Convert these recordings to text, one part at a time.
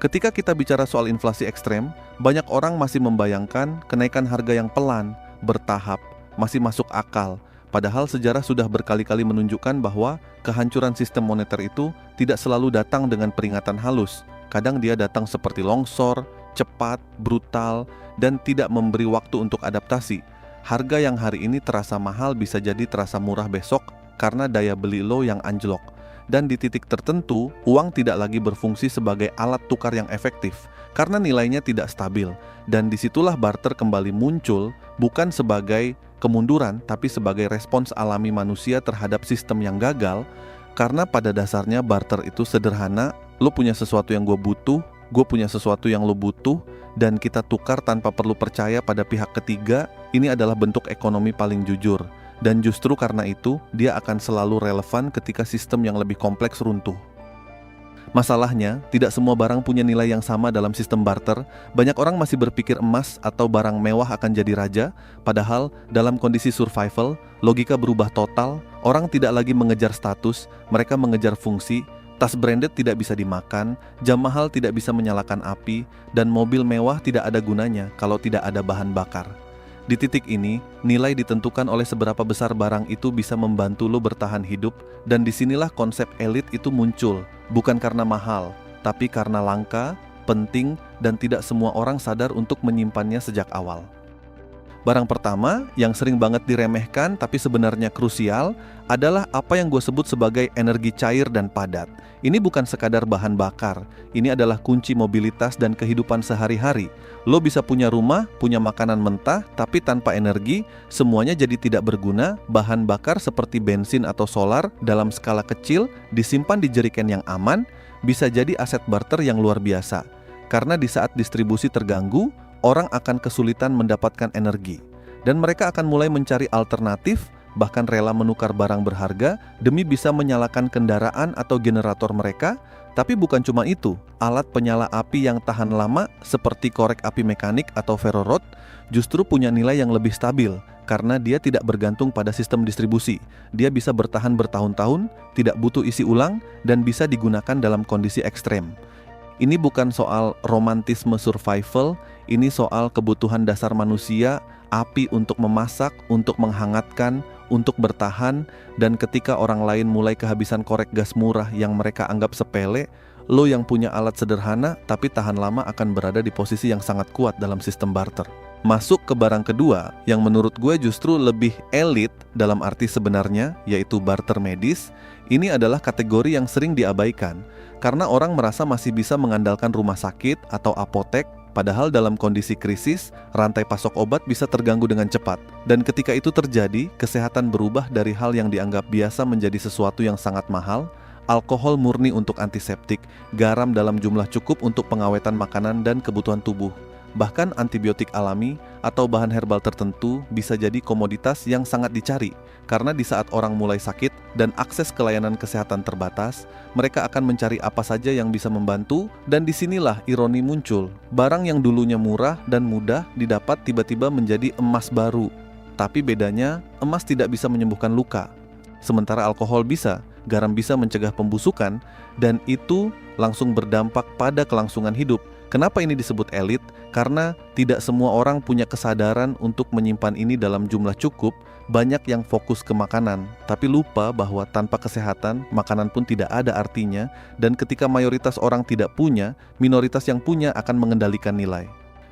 Ketika kita bicara soal inflasi ekstrem, banyak orang masih membayangkan kenaikan harga yang pelan, bertahap, masih masuk akal. Padahal sejarah sudah berkali-kali menunjukkan bahwa kehancuran sistem moneter itu tidak selalu datang dengan peringatan halus. Kadang dia datang seperti longsor, cepat, brutal, dan tidak memberi waktu untuk adaptasi. Harga yang hari ini terasa mahal bisa jadi terasa murah besok karena daya beli lo yang anjlok. Dan di titik tertentu, uang tidak lagi berfungsi sebagai alat tukar yang efektif karena nilainya tidak stabil. Dan disitulah barter kembali muncul, bukan sebagai kemunduran, tapi sebagai respons alami manusia terhadap sistem yang gagal. Karena pada dasarnya barter itu sederhana, lo punya sesuatu yang gue butuh, gue punya sesuatu yang lo butuh, dan kita tukar tanpa perlu percaya pada pihak ketiga. Ini adalah bentuk ekonomi paling jujur. Dan justru karena itu, dia akan selalu relevan ketika sistem yang lebih kompleks runtuh. Masalahnya, tidak semua barang punya nilai yang sama dalam sistem barter. Banyak orang masih berpikir emas atau barang mewah akan jadi raja, padahal dalam kondisi survival, logika berubah total. Orang tidak lagi mengejar status, mereka mengejar fungsi. Tas branded tidak bisa dimakan, jam mahal tidak bisa menyalakan api, dan mobil mewah tidak ada gunanya kalau tidak ada bahan bakar. Di titik ini, nilai ditentukan oleh seberapa besar barang itu bisa membantu lo bertahan hidup, dan disinilah konsep elit itu muncul, bukan karena mahal, tapi karena langka, penting, dan tidak semua orang sadar untuk menyimpannya sejak awal. Barang pertama yang sering banget diremehkan tapi sebenarnya krusial adalah apa yang gue sebut sebagai energi cair dan padat. Ini bukan sekadar bahan bakar, ini adalah kunci mobilitas dan kehidupan sehari-hari. Lo bisa punya rumah, punya makanan mentah, tapi tanpa energi, semuanya jadi tidak berguna. Bahan bakar seperti bensin atau solar dalam skala kecil disimpan di jerigen yang aman, bisa jadi aset barter yang luar biasa. Karena di saat distribusi terganggu, orang akan kesulitan mendapatkan energi. Dan mereka akan mulai mencari alternatif, bahkan rela menukar barang berharga demi bisa menyalakan kendaraan atau generator mereka. Tapi bukan cuma itu, alat penyala api yang tahan lama seperti korek api mekanik atau ferrorod justru punya nilai yang lebih stabil karena dia tidak bergantung pada sistem distribusi. Dia bisa bertahan bertahun-tahun, tidak butuh isi ulang, dan bisa digunakan dalam kondisi ekstrem. Ini bukan soal romantisme survival, ini soal kebutuhan dasar manusia, api untuk memasak, untuk menghangatkan, untuk bertahan. Dan ketika orang lain mulai kehabisan korek gas murah yang mereka anggap sepele, lo yang punya alat sederhana tapi tahan lama akan berada di posisi yang sangat kuat dalam sistem barter. Masuk ke barang kedua yang menurut gue justru lebih elit dalam arti sebenarnya, yaitu barter medis. Ini adalah kategori yang sering diabaikan karena orang merasa masih bisa mengandalkan rumah sakit atau apotek. Padahal dalam kondisi krisis, rantai pasok obat bisa terganggu dengan cepat. Dan ketika itu terjadi, kesehatan berubah dari hal yang dianggap biasa menjadi sesuatu yang sangat mahal. Alkohol murni untuk antiseptik, garam dalam jumlah cukup untuk pengawetan makanan dan kebutuhan tubuh. Bahkan antibiotik alami atau bahan herbal tertentu bisa jadi komoditas yang sangat dicari. Karena di saat orang mulai sakit dan akses ke layanan kesehatan terbatas, mereka akan mencari apa saja yang bisa membantu. Dan disinilah ironi muncul. Barang yang dulunya murah dan mudah didapat tiba-tiba menjadi emas baru. Tapi bedanya, emas tidak bisa menyembuhkan luka. Sementara alkohol bisa, garam bisa mencegah pembusukan, dan itu langsung berdampak pada kelangsungan hidup. Kenapa ini disebut elit? Karena tidak semua orang punya kesadaran untuk menyimpan ini dalam jumlah cukup. Banyak yang fokus ke makanan, tapi lupa bahwa tanpa kesehatan, makanan pun tidak ada artinya. Dan ketika mayoritas orang tidak punya, minoritas yang punya akan mengendalikan nilai.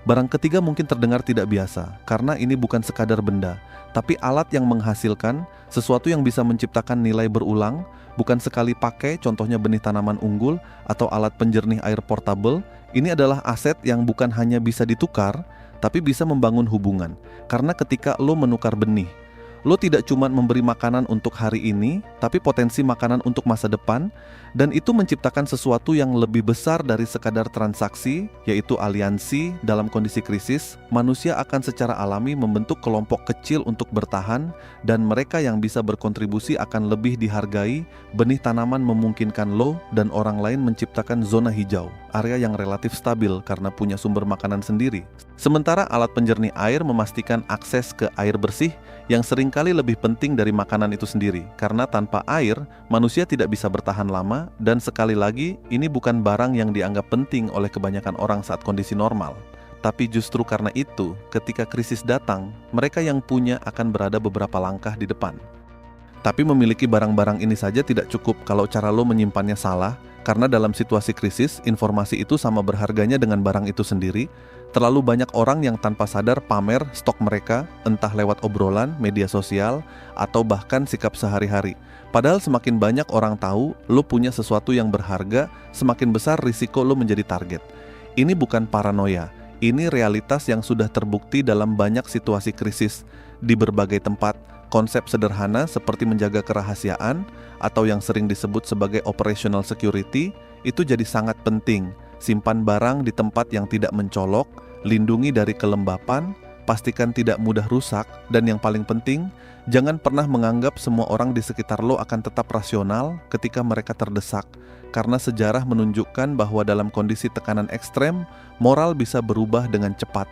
Barang ketiga mungkin terdengar tidak biasa, karena ini bukan sekadar benda, tapi alat yang menghasilkan sesuatu yang bisa menciptakan nilai berulang. Bukan sekali pakai, contohnya benih tanaman unggul atau alat penjernih air portable. Ini adalah aset yang bukan hanya bisa ditukar, tapi bisa membangun hubungan. Karena ketika lo menukar benih, lo tidak cuma memberi makanan untuk hari ini, tapi potensi makanan untuk masa depan. Dan itu menciptakan sesuatu yang lebih besar dari sekadar transaksi, yaitu aliansi. Dalam kondisi krisis, manusia akan secara alami membentuk kelompok kecil untuk bertahan, dan mereka yang bisa berkontribusi akan lebih dihargai. Benih tanaman memungkinkan lo dan orang lain menciptakan zona hijau, area yang relatif stabil karena punya sumber makanan sendiri. Sementara alat penjernih air memastikan akses ke air bersih yang sering seringkali lebih penting dari makanan itu sendiri, karena tanpa air, manusia tidak bisa bertahan lama, dan sekali lagi, ini bukan barang yang dianggap penting oleh kebanyakan orang saat kondisi normal. Tapi justru karena itu, ketika krisis datang, mereka yang punya akan berada beberapa langkah di depan. Tapi memiliki barang-barang ini saja tidak cukup kalau cara lo menyimpannya salah, karena dalam situasi krisis, informasi itu sama berharganya dengan barang itu sendiri. Terlalu banyak orang yang tanpa sadar pamer stok mereka, entah lewat obrolan, media sosial, atau bahkan sikap sehari-hari. Padahal semakin banyak orang tahu lo punya sesuatu yang berharga, semakin besar risiko lo menjadi target. Ini bukan paranoia, ini realitas yang sudah terbukti dalam banyak situasi krisis di berbagai tempat. Konsep sederhana seperti menjaga kerahasiaan atau yang sering disebut sebagai operational security itu jadi sangat penting. Simpan barang di tempat yang tidak mencolok, lindungi dari kelembapan, pastikan tidak mudah rusak, dan yang paling penting, jangan pernah menganggap semua orang di sekitar lo akan tetap rasional ketika mereka terdesak. Karena sejarah menunjukkan bahwa dalam kondisi tekanan ekstrem, moral bisa berubah dengan cepat.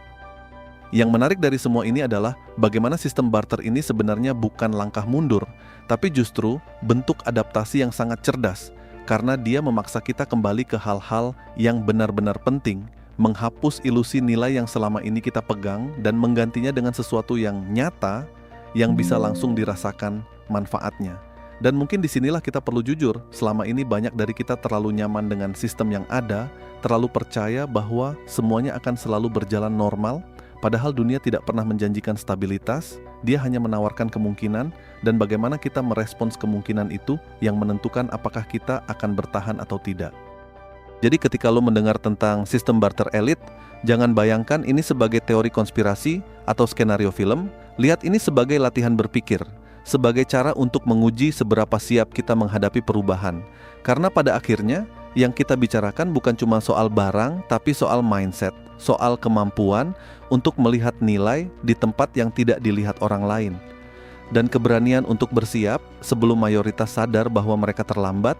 Yang menarik dari semua ini adalah bagaimana sistem barter ini sebenarnya bukan langkah mundur, tapi justru bentuk adaptasi yang sangat cerdas, karena dia memaksa kita kembali ke hal-hal yang benar-benar penting, menghapus ilusi nilai yang selama ini kita pegang dan menggantinya dengan sesuatu yang nyata, yang bisa langsung dirasakan manfaatnya. Dan mungkin disinilah kita perlu jujur, selama ini banyak dari kita terlalu nyaman dengan sistem yang ada, terlalu percaya bahwa semuanya akan selalu berjalan normal. Padahal dunia tidak pernah menjanjikan stabilitas, dia hanya menawarkan kemungkinan, dan bagaimana kita merespons kemungkinan itu yang menentukan apakah kita akan bertahan atau tidak. Jadi ketika lo mendengar tentang sistem barter elit, jangan bayangkan ini sebagai teori konspirasi atau skenario film, lihat ini sebagai latihan berpikir, sebagai cara untuk menguji seberapa siap kita menghadapi perubahan. Karena pada akhirnya, yang kita bicarakan bukan cuma soal barang, tapi soal mindset, soal kemampuan untuk melihat nilai di tempat yang tidak dilihat orang lain. Dan keberanian untuk bersiap sebelum mayoritas sadar bahwa mereka terlambat.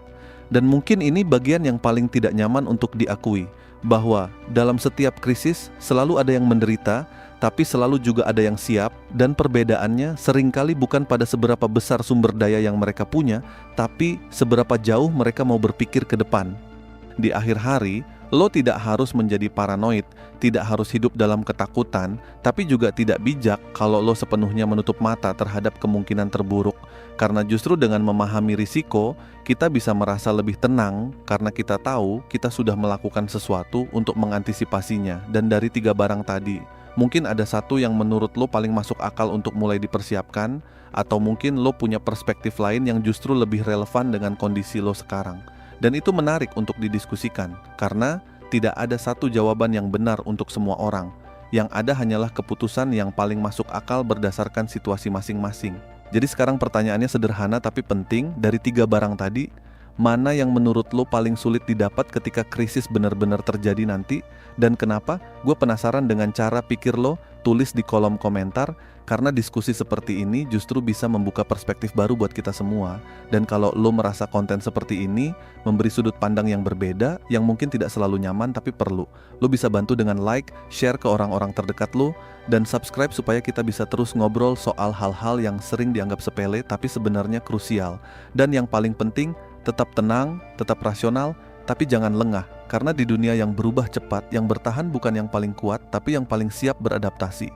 Dan mungkin ini bagian yang paling tidak nyaman untuk diakui, bahwa dalam setiap krisis selalu ada yang menderita, tapi selalu juga ada yang siap, dan perbedaannya seringkali bukan pada seberapa besar sumber daya yang mereka punya, tapi seberapa jauh mereka mau berpikir ke depan. Di akhir hari, lo tidak harus menjadi paranoid, tidak harus hidup dalam ketakutan, tapi juga tidak bijak kalau lo sepenuhnya menutup mata terhadap kemungkinan terburuk. Karena justru dengan memahami risiko, kita bisa merasa lebih tenang karena kita tahu kita sudah melakukan sesuatu untuk mengantisipasinya. Dan dari 3 barang tadi, mungkin ada satu yang menurut lo paling masuk akal untuk mulai dipersiapkan, atau mungkin lo punya perspektif lain yang justru lebih relevan dengan kondisi lo sekarang. Dan itu menarik untuk didiskusikan, karena tidak ada satu jawaban yang benar untuk semua orang. Yang ada hanyalah keputusan yang paling masuk akal berdasarkan situasi masing-masing. Jadi sekarang pertanyaannya sederhana tapi penting, dari 3 barang tadi, mana yang menurut lo paling sulit didapat ketika krisis benar-benar terjadi nanti? Dan kenapa? Gue penasaran dengan cara pikir lo, tulis di kolom komentar, karena diskusi seperti ini justru bisa membuka perspektif baru buat kita semua. Dan kalau lo merasa konten seperti ini memberi sudut pandang yang berbeda, yang mungkin tidak selalu nyaman tapi perlu, lo bisa bantu dengan like, share ke orang-orang terdekat lo, dan subscribe supaya kita bisa terus ngobrol soal hal-hal yang sering dianggap sepele tapi sebenarnya krusial. Dan yang paling penting, tetap tenang, tetap rasional, tapi jangan lengah. Karena di dunia yang berubah cepat, yang bertahan bukan yang paling kuat, tapi yang paling siap beradaptasi.